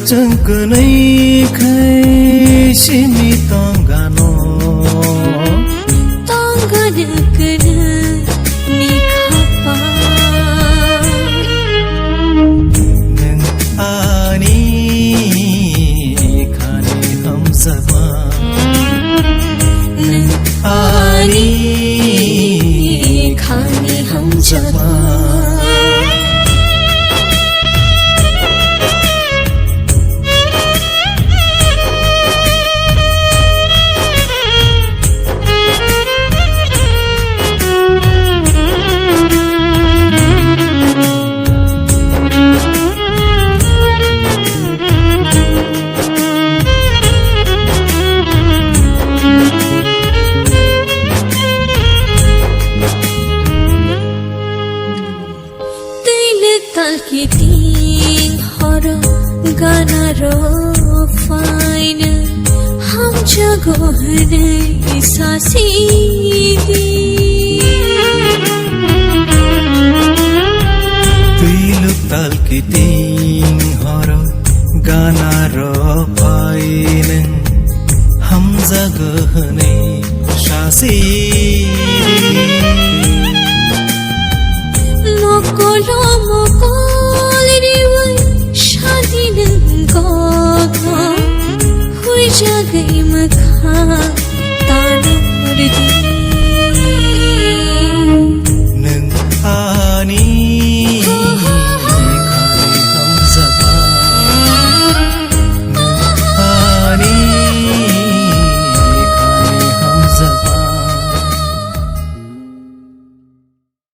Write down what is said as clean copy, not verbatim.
changkanai khai simi tongano tongana ni khapa nang ani khani ham sama nang ani khani ham sama की तीन हरो गाना रो fine हम जगो हने सासी तुइलुक ताल की तीन हरो गाना रो फाइन हम जगो हने सासी मोकोलो जागई मखा ताना मुर्दी